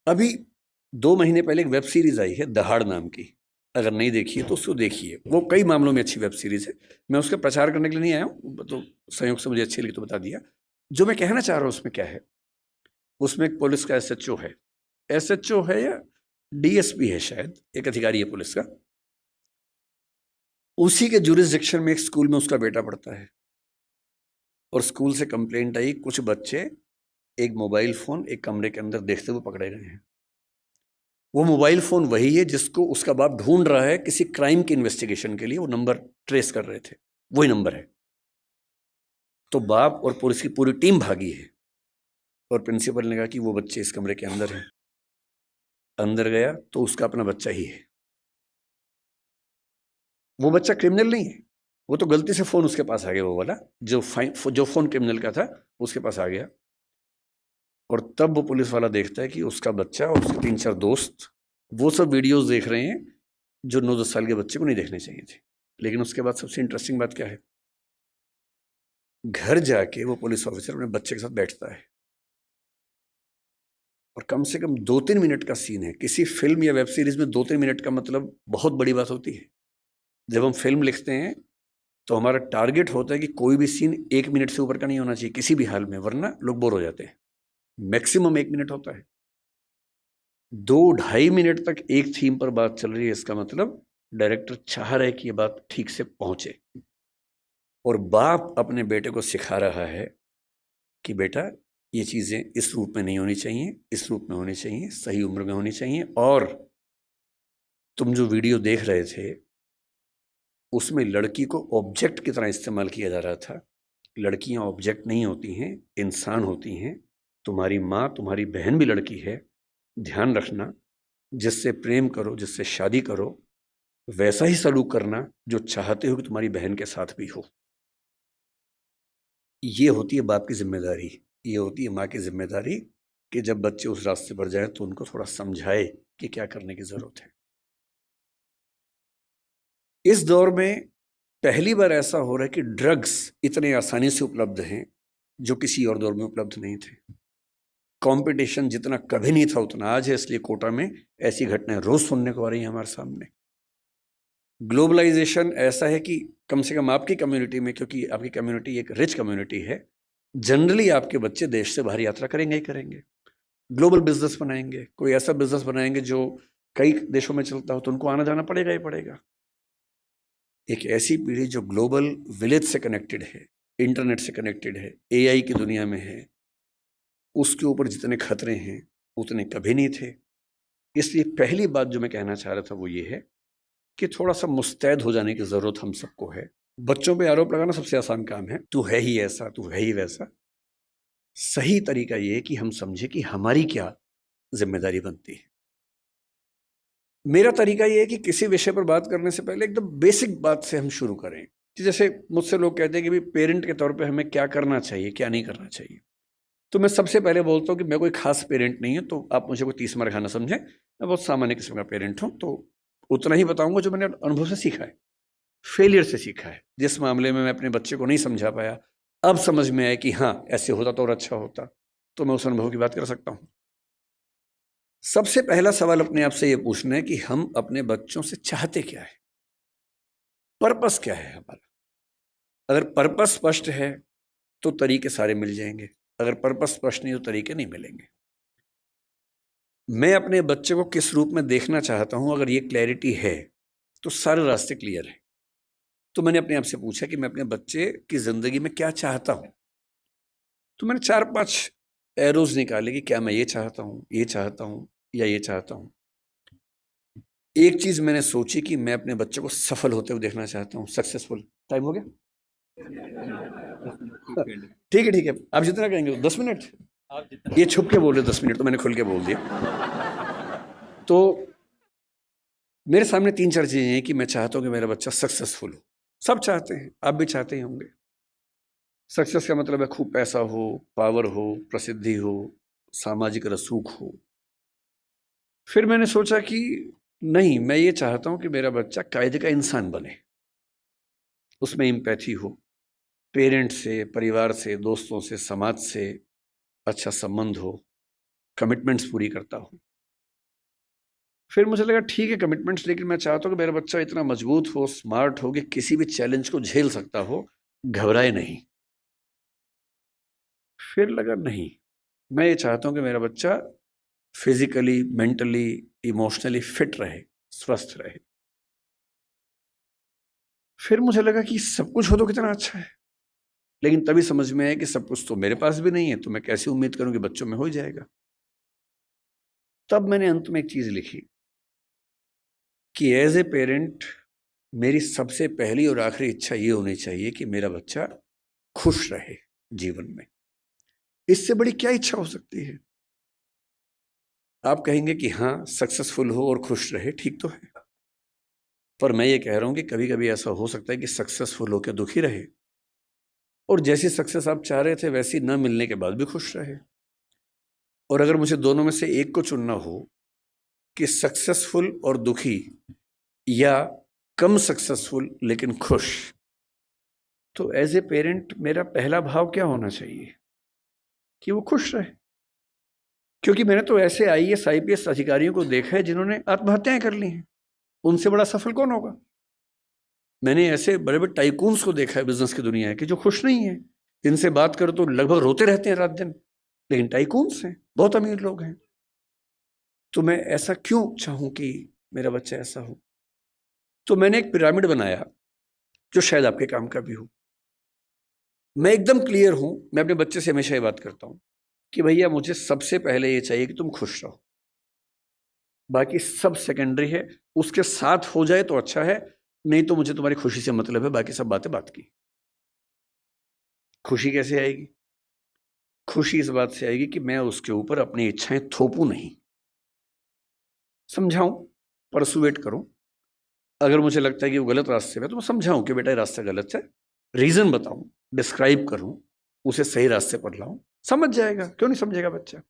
अभी 2 महीने पहले एक वेब सीरीज आई है दहाड़ नाम की, अगर नहीं देखी है तो उसको देखिए। वो कई मामलों में अच्छी वेब सीरीज है। मैं उसका प्रचार करने के लिए नहीं आया हूँ, तो संयोग से मुझे अच्छी लगी तो बता दिया। जो मैं कहना चाह रहा हूँ उसमें क्या है, उसमें एक पुलिस का एसएचओ है, एसएचओ है या डीएसपी है शायद, एक अधिकारी है पुलिस का। उसी के जुरिस्डिक्शन में एक स्कूल में उसका बेटा पढ़ता है, और स्कूल से कंप्लेंट आई कुछ बच्चे एक मोबाइल फोन एक कमरे के अंदर देखते हुए पकड़े गए हैं। वो मोबाइल फोन वही है जिसको उसका बाप ढूंढ रहा है किसी क्राइम की इन्वेस्टिगेशन के लिए, वो नंबर ट्रेस कर रहे थे, वही नंबर है। तो बाप और पुलिस की पूरी टीम भागी है, और प्रिंसिपल ने कहा कि वो बच्चे इस कमरे के अंदर हैं। अंदर गया तो उसका अपना बच्चा ही है। वो बच्चा क्रिमिनल नहीं है, वो तो गलती से फोन उसके पास आ गया, वो वाला जो फोन क्रिमिनल का था उसके पास आ गया। और तब वो पुलिस वाला देखता है कि उसका बच्चा और उसके 3-4 दोस्त वो सब वीडियोस देख रहे हैं जो 9-10 साल के बच्चे को नहीं देखने चाहिए थे। लेकिन उसके बाद सबसे इंटरेस्टिंग बात क्या है, घर जाके वो पुलिस ऑफिसर अपने बच्चे के साथ बैठता है, और कम से कम 2-3 मिनट का सीन है। किसी फिल्म या वेब सीरीज में 2-3 मिनट का मतलब बहुत बड़ी बात होती है। जब हम फिल्म लिखते हैं तो हमारा टारगेट होता है कि कोई भी सीन 1 मिनट से ऊपर का नहीं होना चाहिए किसी भी हाल में, वरना लोग बोर हो जाते हैं। मैक्सिमम 1 मिनट होता है। 2-2.5 मिनट तक एक थीम पर बात चल रही है, इसका मतलब डायरेक्टर चाह रहा है कि ये बात ठीक से पहुंचे। और बाप अपने बेटे को सिखा रहा है कि बेटा ये चीजें इस रूप में नहीं होनी चाहिए, इस रूप में होनी चाहिए, सही उम्र में होनी चाहिए। और तुम जो वीडियो देख रहे थे उसमें लड़की को ऑब्जेक्ट की तरह इस्तेमाल किया जा रहा था। लड़कियां ऑब्जेक्ट नहीं होती हैं, इंसान होती हैं। तुम्हारी माँ तुम्हारी बहन भी लड़की है। ध्यान रखना, जिससे प्रेम करो, जिससे शादी करो, वैसा ही सलूक करना जो चाहते हो कि तुम्हारी बहन के साथ भी हो। ये होती है बाप की जिम्मेदारी, ये होती है माँ की जिम्मेदारी, कि जब बच्चे उस रास्ते पर जाए तो उनको थोड़ा समझाए कि क्या करने की जरूरत है। इस दौर में पहली बार ऐसा हो रहा है कि ड्रग्स इतने आसानी से उपलब्ध हैं जो किसी और दौर में उपलब्ध नहीं थे। कंपटीशन जितना कभी नहीं था उतना आज है, इसलिए कोटा में ऐसी घटनाएं रोज सुनने को आ रही हैं हमारे सामने। ग्लोबलाइजेशन ऐसा है कि कम से कम आपकी कम्युनिटी में, क्योंकि आपकी कम्युनिटी एक रिच कम्युनिटी है, जनरली आपके बच्चे देश से बाहर यात्रा करेंगे ही करेंगे। ग्लोबल बिजनेस बनाएंगे, कोई ऐसा बिजनेस बनाएंगे जो कई देशों में चलता हो, तो उनको आना जाना पड़ेगा ही पड़ेगा। एक ऐसी पीढ़ी जो ग्लोबल विलेज से कनेक्टेड है, इंटरनेट से कनेक्टेड है, एआई की दुनिया में है, उसके ऊपर जितने खतरे हैं उतने कभी नहीं थे। इसलिए पहली बात जो मैं कहना चाह रहा था वो ये है कि थोड़ा सा मुस्तैद हो जाने की जरूरत हम सबको है। बच्चों पे आरोप लगाना सबसे आसान काम है, तू है ही ऐसा, तू है ही वैसा। सही तरीका ये है कि हम समझे कि हमारी क्या जिम्मेदारी बनती है। मेरा तरीका ये है कि किसी विषय पर बात करने से पहले एकदम बेसिक बात से हम शुरू करें। कि जैसे मुझसे लोग कहते हैं कि भाई पेरेंट के तौर पे हमें क्या करना चाहिए, क्या नहीं करना चाहिए। तो मैं सबसे पहले बोलता हूँ कि मैं कोई खास पेरेंट नहीं है, तो आप मुझे कोई 30 खाना समझें। मैं बहुत सामान्य किस्म का पेरेंट हूँ, तो उतना ही बताऊंगा जो मैंने अनुभव से सीखा है, फेलियर से सीखा है। जिस मामले में मैं अपने बच्चे को नहीं समझा पाया, अब समझ में आया कि हाँ ऐसे होता तो और अच्छा होता, तो मैं उस अनुभव की बात कर सकता हूँ। सबसे पहला सवाल अपने आप से ये पूछना है कि हम अपने बच्चों से चाहते क्या है, पर्पस क्या है हमारा। अगर पर्पस स्पष्ट है तो तरीके सारे मिल जाएंगे, अगर पर्पस स्पष्ट नहीं तो तरीके नहीं मिलेंगे। मैं अपने बच्चे को किस रूप में देखना चाहता हूं, अगर ये क्लैरिटी है तो सारे रास्ते क्लियर हैं। तो मैंने अपने आप से पूछा कि मैं अपने बच्चे की जिंदगी में क्या चाहता हूं। तो मैंने 4-5 एरोज निकाले कि क्या मैं ये चाहता हूं, ये चाहता हूं, या ये चाहता हूं। एक चीज मैंने सोची कि मैं अपने बच्चे को सफल होते हुए देखना चाहता हूं, सक्सेसफुल। टाइम हो गया? ठीक है ठीक है, आप जितना कहेंगे 10 मिनट। ये छुप के बोल रहे 10 मिनट, तो मैंने खुल के बोल दिया। तो मेरे सामने 3-4 चीजें हैं कि मैं चाहता हूं कि मेरा बच्चा सक्सेसफुल हो। सब चाहते हैं, आप भी चाहते ही होंगे। सक्सेस का मतलब है खूब पैसा हो, पावर हो, प्रसिद्धि हो, सामाजिक रसूख हो। फिर मैंने सोचा कि नहीं, मैं ये चाहता हूं कि मेरा बच्चा कायदे का इंसान बने, उसमें एम्पैथी हो, पेरेंट्स से, परिवार से, दोस्तों से, समाज से अच्छा संबंध हो, कमिटमेंट्स पूरी करता हो। फिर मुझे लगा ठीक है कमिटमेंट्स, लेकिन मैं चाहता हूँ कि मेरा बच्चा इतना मजबूत हो, स्मार्ट हो कि किसी भी चैलेंज को झेल सकता हो, घबराए नहीं। फिर लगा नहीं, मैं ये चाहता हूँ कि मेरा बच्चा फिजिकली, मेंटली, इमोशनली फिट रहे, स्वस्थ रहे। फिर मुझे लगा कि सब कुछ हो तो कितना अच्छा है, लेकिन तभी समझ में आया कि सब कुछ तो मेरे पास भी नहीं है, तो मैं कैसे उम्मीद करूं कि बच्चों में हो ही जाएगा। तब मैंने अंत में एक चीज लिखी कि एज ए पेरेंट मेरी सबसे पहली और आखिरी इच्छा ये होनी चाहिए कि मेरा बच्चा खुश रहे जीवन में। इससे बड़ी क्या इच्छा हो सकती है? आप कहेंगे कि हाँ, सक्सेसफुल हो और खुश रहे, ठीक तो है, पर मैं ये कह रहा हूं कि कभी कभी ऐसा हो सकता है कि सक्सेसफुल होकर दुखी रहे, और जैसी सक्सेस आप चाह रहे थे वैसी न मिलने के बाद भी खुश रहे। और अगर मुझे दोनों में से एक को चुनना हो कि सक्सेसफुल और दुखी, या कम सक्सेसफुल लेकिन खुश, तो एज ए पेरेंट मेरा पहला भाव क्या होना चाहिए? कि वो खुश रहे। क्योंकि मैंने तो ऐसे आईएएस आईपीएस अधिकारियों को देखा है जिन्होंने आत्महत्याएं कर ली हैं, उनसे बड़ा सफल कौन होगा? मैंने ऐसे बड़े बड़े टाइकून्स को देखा है बिजनेस की दुनिया के, जो खुश नहीं है, जिनसे बात करो तो लगभग रोते रहते हैं रात दिन, लेकिन टाइकून्स हैं, बहुत अमीर लोग हैं। तो मैं ऐसा क्यों चाहूं कि मेरा बच्चा ऐसा हो? तो मैंने एक पिरामिड बनाया जो शायद आपके काम का भी हो। मैं एकदम क्लियर हूं, मैं अपने बच्चे से हमेशा ये बात करता हूं कि भैया मुझे सबसे पहले ये चाहिए कि तुम खुश रहो, बाकी सब सेकेंडरी है। उसके साथ हो जाए तो अच्छा है, नहीं तो मुझे तुम्हारी खुशी से मतलब है, बाकी सब बातें बात की। खुशी कैसे आएगी? खुशी इस बात से आएगी कि मैं उसके ऊपर अपनी इच्छाएं थोपूं नहीं, समझाऊं, परसुएट करूं। अगर मुझे लगता है कि वो गलत रास्ते में, तो मैं समझाऊं कि बेटा ये रास्ता गलत है, रीजन बताऊं, डिस्क्राइब करूं, उसे सही रास्ते पर लाऊं, समझ जाएगा। क्यों नहीं समझेगा बच्चा?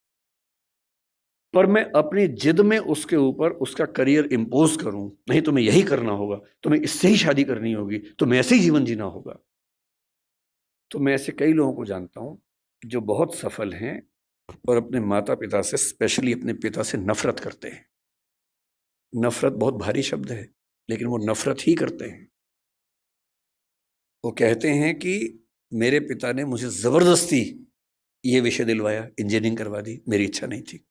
पर मैं अपनी जिद में उसके ऊपर उसका करियर इंपोज करूं, नहीं तुम्हें यही करना होगा, तुम्हें इससे ही शादी करनी होगी, तुम्हें ऐसे ही जीवन जीना होगा। तो मैं ऐसे कई लोगों को जानता हूं जो बहुत सफल हैं और अपने माता पिता से, स्पेशली अपने पिता से नफरत करते हैं। नफरत बहुत भारी शब्द है, लेकिन वो नफरत ही करते हैं। वो कहते हैं कि मेरे पिता ने मुझे जबरदस्ती ये विषय दिलवाया, इंजीनियरिंग करवा दी, मेरी इच्छा नहीं थी।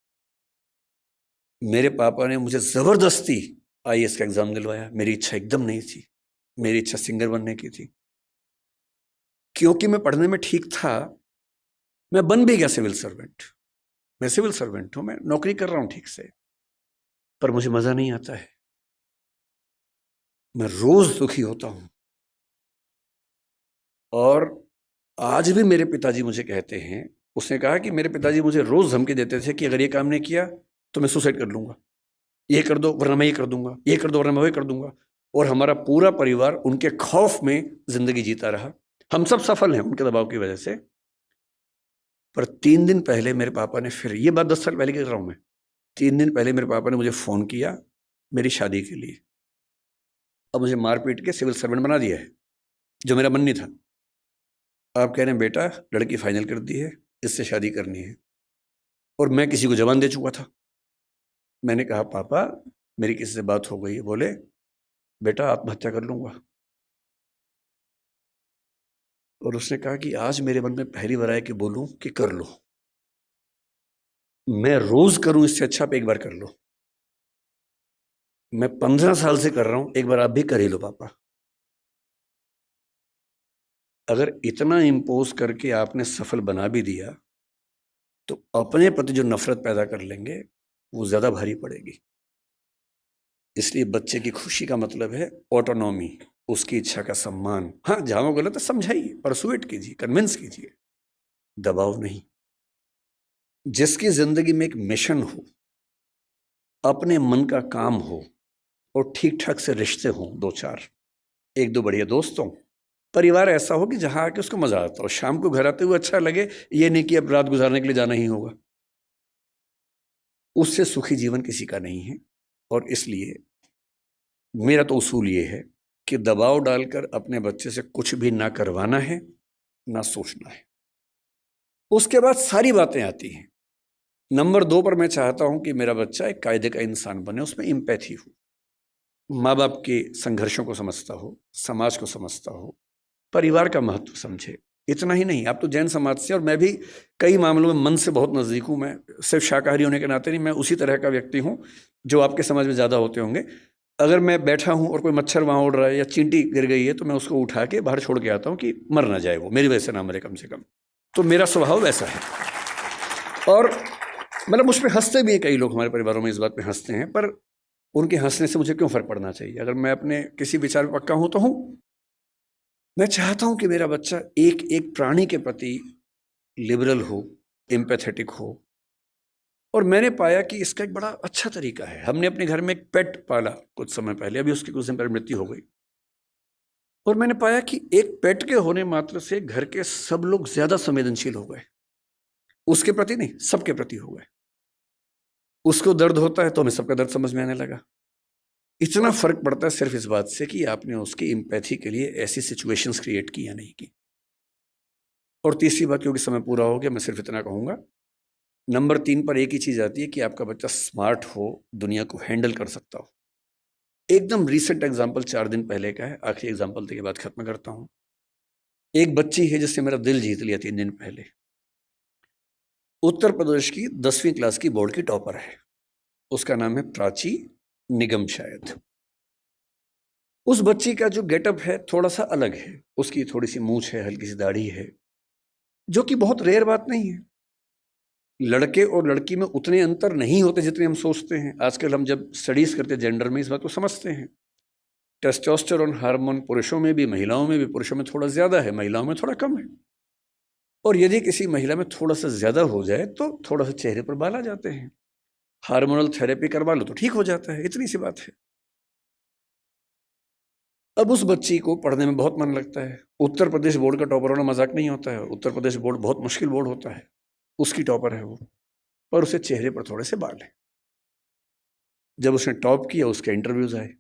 मेरे पापा ने मुझे जबरदस्ती आईएएस का एग्जाम दिलवाया, मेरी इच्छा एकदम नहीं थी, मेरी इच्छा सिंगर बनने की थी। क्योंकि मैं पढ़ने में ठीक था, मैं बन भी गया सिविल सर्वेंट। मैं सिविल सर्वेंट हूं, मैं नौकरी कर रहा हूं ठीक से, पर मुझे मजा नहीं आता है, मैं रोज दुखी होता हूं। और आज भी मेरे पिताजी मुझे कहते हैं, उसने कहा कि मेरे पिताजी मुझे रोज धमकी देते थे कि अगर ये काम नहीं किया तो मैं सुसाइड कर लूंगा, ये कर दो वरना मैं ये कर दूंगा, ये कर दो वरना मैं वो कर दूंगा। और हमारा पूरा परिवार उनके खौफ में जिंदगी जीता रहा। हम सब सफल हैं उनके दबाव की वजह से। पर 3 दिन पहले मेरे पापा ने, फिर ये बात 10 साल पहले कर रहा हूं मैं, 3 दिन पहले मेरे पापा ने मुझे फोन किया मेरी शादी के लिए। अब मुझे मार पीट के सिविल सर्वेंट बना दिया है, जो मेरा मन नहीं था। आप कह रहे हैं बेटा लड़की फाइनल कर दी है, इससे शादी करनी है, और मैं किसी को जवान दे चुका था। मैंने कहा पापा मेरी किसी से बात हो गई है। बोले बेटा आत्महत्या कर लूंगा। और उसने कहा कि आज मेरे मन में पहली बार आया कि बोलूं कि कर लो। मैं रोज करूं इससे अच्छा आप एक बार कर लो। मैं 15 साल से कर रहा हूं, एक बार आप भी कर ही लो पापा। अगर इतना इंपोज करके आपने सफल बना भी दिया, तो अपने प्रति जो नफरत पैदा कर लेंगे वो ज्यादा भारी पड़ेगी। इसलिए बच्चे की खुशी का मतलब है ऑटोनॉमी, उसकी इच्छा का सम्मान। हाँ, जहां वो गलत है समझाइए, परसुएट कीजिए, कन्विंस कीजिए, दबाव नहीं। जिसकी जिंदगी में एक मिशन हो, अपने मन का काम हो, और ठीक ठाक से रिश्ते हों, 2-4, एक दो बढ़िया दोस्त हों, परिवार ऐसा हो कि जहां आके उसको मजा आता हो, शाम को घर आते हुए अच्छा लगे, ये नहीं कि अब रात गुजारने के लिए जाना ही होगा। उससे सुखी जीवन किसी का नहीं है। और इसलिए मेरा तो उसूल ये है कि दबाव डालकर अपने बच्चे से कुछ भी ना करवाना है, ना सोचना है। उसके बाद सारी बातें आती हैं नंबर 2 पर मैं चाहता हूं कि मेरा बच्चा एक कायदे का इंसान बने, उसमें एम्पैथी हो, माँ बाप के संघर्षों को समझता हो, समाज को समझता हो, परिवार का महत्व समझे। इतना ही नहीं, आप तो जैन समाज से, और मैं भी कई मामलों में मन से बहुत नज़दीक हूँ। मैं सिर्फ शाकाहारी होने के नाते नहीं, मैं उसी तरह का व्यक्ति हूँ जो आपके समाज में ज़्यादा होते होंगे। अगर मैं बैठा हूँ और कोई मच्छर वहाँ उड़ रहा है या चींटी गिर गई है तो मैं उसको उठा के बाहर छोड़ के आता हूँ कि मर ना जाए, वो मेरी वजह से ना मरे कम से कम। तो मेरा स्वभाव वैसा है। और मतलब मुझ पर हंसते भी हैं कई लोग, हमारे परिवारों में इस बात पे हंसते हैं, पर उनके हंसने से मुझे क्यों फ़र्क पड़ना चाहिए? अगर मैं अपने किसी विचार में पक्का हूँ तो हूँ। मैं चाहता हूं कि मेरा बच्चा एक एक प्राणी के प्रति लिबरल हो, एम्पैथेटिक हो। और मैंने पाया कि इसका एक बड़ा अच्छा तरीका है। हमने अपने घर में एक पेट पाला कुछ समय पहले, अभी उसकी कुछ दिन पहले मृत्यु हो गई। और मैंने पाया कि एक पेट के होने मात्र से घर के सब लोग ज्यादा संवेदनशील हो गए, उसके प्रति नहीं, सबके प्रति हो गए। उसको दर्द होता है तो हमें सबका दर्द समझ में आने लगा। इतना फर्क पड़ता है सिर्फ इस बात से कि आपने उसकी एम्पैथी के लिए ऐसी सिचुएशंस क्रिएट की या नहीं की। और तीसरी बात, क्योंकि समय पूरा हो गया, मैं सिर्फ इतना कहूंगा, नंबर 3 पर एक ही चीज आती है कि आपका बच्चा स्मार्ट हो, दुनिया को हैंडल कर सकता हो। एकदम रीसेंट एग्जांपल 4 दिन पहले का है, आखिरी एग्जांपल के बाद खत्म करता हूं। एक बच्ची है जिसने मेरा दिल जीत लिया 3 दिन पहले। उत्तर प्रदेश की 10वीं क्लास की बोर्ड की टॉपर है। उसका नाम है प्राची निगम शायद। उस बच्ची का जो गेटअप है थोड़ा सा अलग है। उसकी थोड़ी सी मूंछ है, हल्की सी दाढ़ी है, जो कि बहुत रेयर बात नहीं है। लड़के और लड़की में उतने अंतर नहीं होते जितने हम सोचते हैं। आजकल हम जब स्टडीज करते हैं जेंडर में, इस बात को समझते हैं। टेस्टोस्टेरोन हार्मोन पुरुषों में भी महिलाओं में भी, पुरुषों में थोड़ा ज्यादा है, महिलाओं में थोड़ा कम है। और यदि किसी महिला में थोड़ा सा ज्यादा हो जाए तो थोड़ा सा चेहरे पर बाल आ जाते हैं। हार्मोनल थेरेपी करवा लो तो ठीक हो जाता है, इतनी सी बात है। अब उस बच्ची को पढ़ने में बहुत मन लगता है। उत्तर प्रदेश बोर्ड का टॉपर होना मजाक नहीं होता है। उत्तर प्रदेश बोर्ड बहुत मुश्किल बोर्ड होता है। उसकी टॉपर है वो, पर उसे चेहरे पर थोड़े से बाल है। जब उसने टॉप किया उसके इंटरव्यूज आए,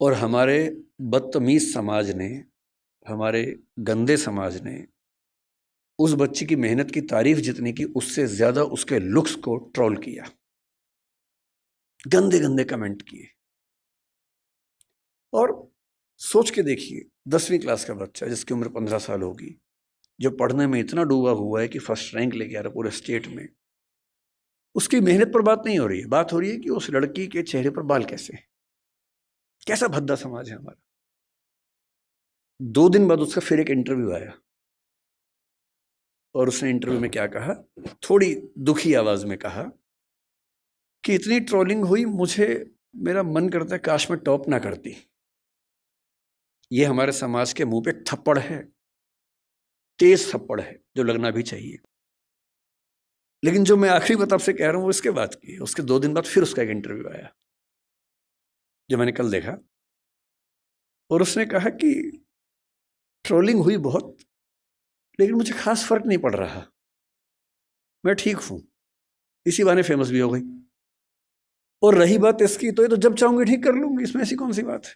और हमारे बदतमीज समाज ने, हमारे गंदे समाज ने उस बच्ची की मेहनत की तारीफ जितनी की, उससे ज्यादा उसके लुक्स को ट्रोल किया, गंदे गंदे कमेंट किए। और सोच के देखिए, 10वीं क्लास का बच्चा जिसकी उम्र 15 साल होगी, जो पढ़ने में इतना डूबा हुआ है कि फर्स्ट रैंक लेके आ रहा पूरे स्टेट में, उसकी मेहनत पर बात नहीं हो रही है। बात हो रही है कि उस लड़की के चेहरे पर बाल कैसे। कैसा भद्दा समाज है हमारा। 2 दिन बाद उसका फिर एक इंटरव्यू आया, और उसने इंटरव्यू में क्या कहा, थोड़ी दुखी आवाज में कहा कि इतनी ट्रोलिंग हुई, मुझे, मेरा मन करता है काश मैं टॉप ना करती। ये हमारे समाज के मुंह पे थप्पड़ है, तेज थप्पड़ है, जो लगना भी चाहिए। लेकिन जो मैं आखिरी बात आपसे कह रहा हूं वो इसके बाद की है। उसके 2 दिन बाद फिर उसका एक इंटरव्यू आया, जो मैंने कल देखा, और उसने कहा कि ट्रोलिंग हुई बहुत, लेकिन मुझे खास फर्क नहीं पड़ रहा, मैं ठीक हूं। इसी बहाने फेमस भी हो गई। और रही बात इसकी, तो ये तो जब चाहूंगी ठीक कर लूंगी, इसमें ऐसी कौन सी बात है।